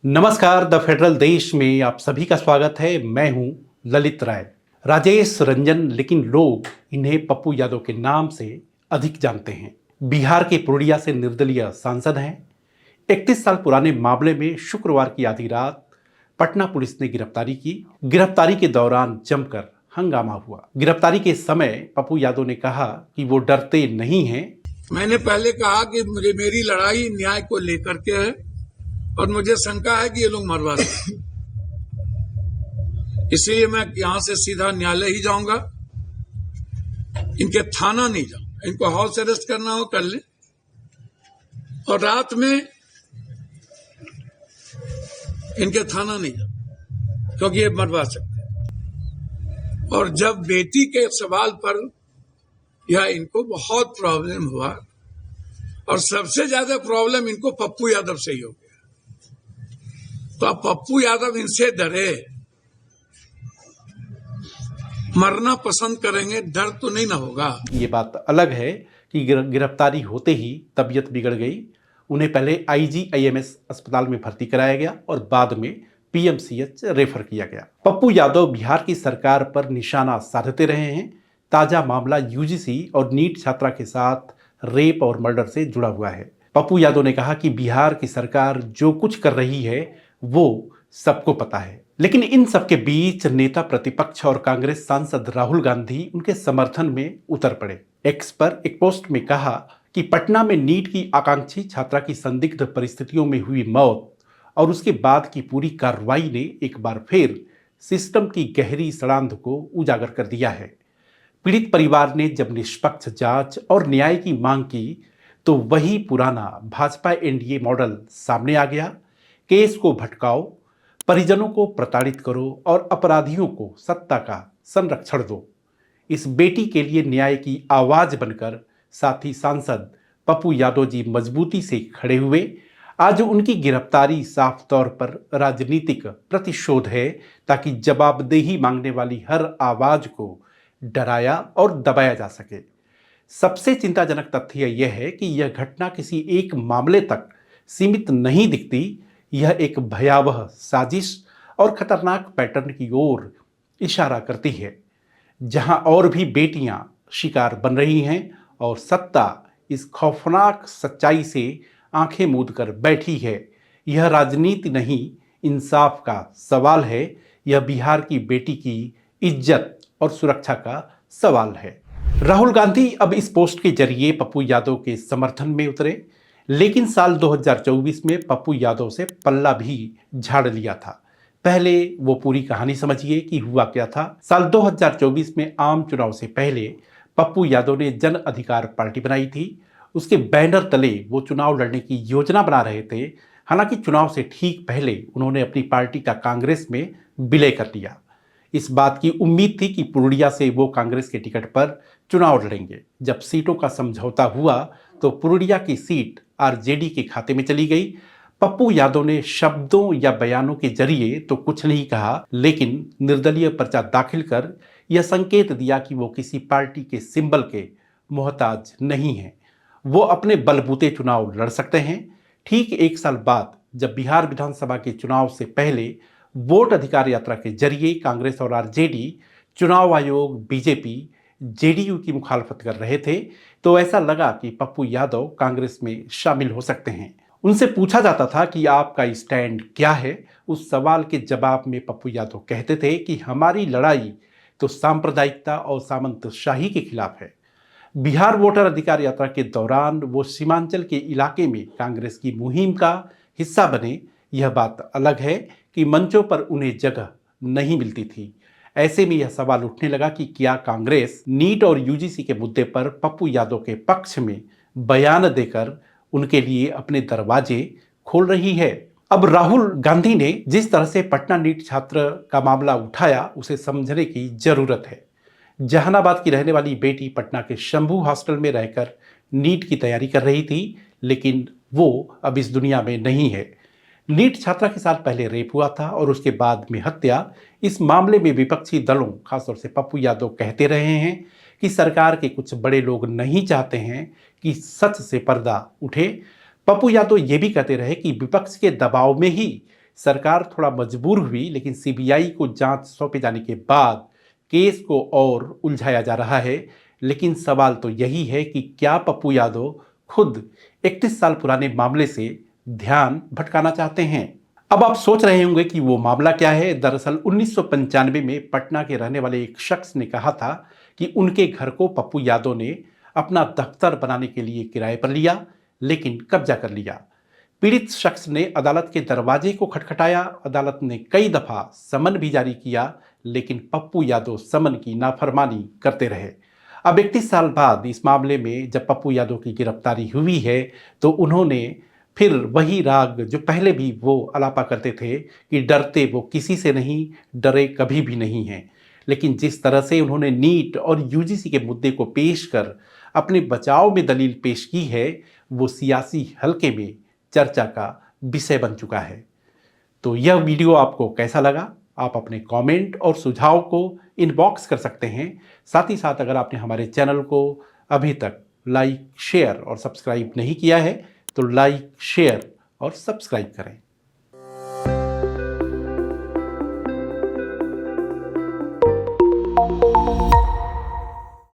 नमस्कार। The federal देश में आप सभी का स्वागत है। मैं हूं ललित राय। राजेश रंजन, लेकिन लोग इन्हें पप्पू यादव के नाम से अधिक जानते हैं। बिहार के पूर्णिया से निर्दलीय सांसद हैं। 31 साल पुराने मामले में शुक्रवार की आधी रात पटना पुलिस ने गिरफ्तारी की। गिरफ्तारी के दौरान जमकर हंगामा हुआ। गिरफ्तारी के समय पप्पू यादव ने कहा कि वो डरते नहीं हैं। मैंने पहले कहा कि मेरी लड़ाई न्याय को लेकर के है और मुझे शंका है कि ये लोग मरवा सकते, इसलिए मैं यहां से सीधा न्यायालय ही जाऊंगा। इनके थाना नहीं जाऊंगा। इनको हाउस अरेस्ट करना हो कर ले, और रात में इनके थाना नहीं जाऊंगा क्योंकि ये मरवा सकते हैं। और जब बेटी के सवाल पर यह इनको बहुत प्रॉब्लम हुआ, और सबसे ज्यादा प्रॉब्लम इनको पप्पू यादव से ही हो गया। तो अब पप्पू यादव इनसे डरे, मरना पसंद करेंगे, डर तो नहीं ना होगा। ये बात अलग है कि गिरफ्तारी होते ही तबीयत बिगड़ गई। उन्हें पहले IGIMS अस्पताल में भर्ती कराया गया और बाद में PMCH रेफर किया गया। पप्पू यादव बिहार की सरकार पर निशाना साधते रहे हैं। ताजा मामला UGC और नीट छात्रा के साथ रेप और मर्डर से जुड़ा हुआ है। पप्पू यादव ने कहा कि बिहार की सरकार जो कुछ कर रही है वो सबको पता है, लेकिन इन सबके बीच नेता प्रतिपक्ष और कांग्रेस सांसद राहुल गांधी उनके समर्थन में उतर पड़े। एक्स पर एक पोस्ट में कहा कि पटना में नीट की आकांक्षी छात्रा की संदिग्ध परिस्थितियों में हुई मौत और उसके बाद की पूरी कार्रवाई ने एक बार फिर सिस्टम की गहरी सड़ांध को उजागर कर दिया है। पीड़ित परिवार ने जब निष्पक्ष जांच और न्याय की मांग की तो वही पुराना भाजपा NDA मॉडल सामने आ गया। केस को भटकाओ, परिजनों को प्रताड़ित करो और अपराधियों को सत्ता का संरक्षण दो। इस बेटी के लिए न्याय की आवाज बनकर साथी सांसद पप्पू यादव जी मजबूती से खड़े हुए। आज उनकी गिरफ्तारी साफ तौर पर राजनीतिक प्रतिशोध है, ताकि जवाबदेही मांगने वाली हर आवाज को डराया और दबाया जा सके। सबसे चिंताजनक तथ्य यह है कि यह घटना किसी एक मामले तक सीमित नहीं दिखती। यह एक भयावह साजिश और खतरनाक पैटर्न की ओर इशारा करती है, जहां और भी बेटियां शिकार बन रही हैं और सत्ता इस खौफनाक सच्चाई से आंखें मूंद कर बैठी है। यह राजनीति नहीं, इंसाफ का सवाल है। यह बिहार की बेटी की इज्जत और सुरक्षा का सवाल है। राहुल गांधी अब इस पोस्ट के जरिए पप्पू यादव के समर्थन में उतरे, लेकिन साल 2024 में पप्पू यादव से पल्ला भी झाड़ लिया था। पहले वो पूरी कहानी समझिए कि हुआ क्या था। साल 2024 में आम चुनाव से पहले पप्पू यादव ने जन अधिकार पार्टी बनाई थी। उसके बैनर तले वो चुनाव लड़ने की योजना बना रहे थे। हालांकि चुनाव से ठीक पहले उन्होंने अपनी पार्टी का कांग्रेस में विलय कर लिया। इस बात की उम्मीद थी कि पूर्णिया से वो कांग्रेस के टिकट पर चुनाव लड़ेंगे। जब सीटों का समझौता हुआ तो पूर्णिया की सीट RJD के खाते में चली गई। पप्पू यादव ने शब्दों या बयानों के जरिए तो कुछ नहीं कहा, लेकिन निर्दलीय पर्चा दाखिल कर यह संकेत दिया कि वो किसी पार्टी के सिंबल के मोहताज नहीं हैं। वो अपने बलबूते चुनाव लड़ सकते हैं। ठीक एक साल बाद जब बिहार विधानसभा के चुनाव से पहले वोट अधिकार यात्रा के जरिए कांग्रेस और RJD चुनाव आयोग, BJP, JDU की मुखालफत कर रहे थे, तो ऐसा लगा कि पप्पू यादव कांग्रेस में शामिल हो सकते हैं। उनसे पूछा जाता था कि आपका स्टैंड क्या है। उस सवाल के जवाब में पप्पू यादव कहते थे कि हमारी लड़ाई तो सांप्रदायिकता और सामंतशाही के खिलाफ है। बिहार वोटर अधिकार यात्रा के दौरान वो सीमांचल के इलाके में कांग्रेस की मुहिम का हिस्सा बने। यह बात अलग है कि मंचों पर उन्हें जगह नहीं मिलती थी। ऐसे में यह सवाल उठने लगा कि क्या कांग्रेस नीट और UGC के मुद्दे पर पप्पू यादव के पक्ष में बयान देकर उनके लिए अपने दरवाजे खोल रही है। अब राहुल गांधी ने जिस तरह से पटना नीट छात्र का मामला उठाया, उसे समझने की जरूरत है। जहानाबाद की रहने वाली बेटी पटना के शंभू हॉस्टल में रहकर नीट की तैयारी कर रही थी, लेकिन वो अब इस दुनिया में नहीं है। नीट छात्रा के साथ पहले रेप हुआ था और उसके बाद में हत्या। इस मामले में विपक्षी दलों, खासतौर से पप्पू यादव, कहते रहे हैं कि सरकार के कुछ बड़े लोग नहीं चाहते हैं कि सच से पर्दा उठे। पप्पू यादव ये भी कहते रहे कि विपक्ष के दबाव में ही सरकार थोड़ा मजबूर हुई, लेकिन सीबीआई को जांच सौंपे जाने के बाद केस को और उलझाया जा रहा है। लेकिन सवाल तो यही है कि क्या पप्पू यादव खुद 31 साल पुराने मामले से ध्यान भटकाना चाहते हैं। अब आप सोच रहे होंगे कि वो मामला क्या है। दरअसल 1995 में पटना के रहने वाले एक शख्स ने कहा था कि उनके घर को पप्पू यादव ने अपना दफ्तर बनाने के लिए किराए पर लिया, लेकिन कब्जा कर लिया। पीड़ित शख्स ने अदालत के दरवाजे को खटखटाया। अदालत ने कई दफा समन भी जारी किया, लेकिन पप्पू यादव समन की नाफरमानी करते रहे। अब 31 साल बाद इस मामले में जब पप्पू यादव की गिरफ्तारी हुई है, तो उन्होंने फिर वही राग जो पहले भी वो अलापा करते थे कि डरते वो किसी से नहीं, डरे कभी भी नहीं हैं। लेकिन जिस तरह से उन्होंने नीट और यूजीसी के मुद्दे को पेश कर अपने बचाव में दलील पेश की है, वो सियासी हलके में चर्चा का विषय बन चुका है। तो यह वीडियो आपको कैसा लगा? आप अपने कमेंट और सुझाव को इनबॉक्स कर सकते हैं। साथ ही साथ अगर आपने हमारे चैनल को अभी तक लाइक, शेयर और सब्सक्राइब नहीं किया है, तो लाइक, शेयर और सब्सक्राइब करें।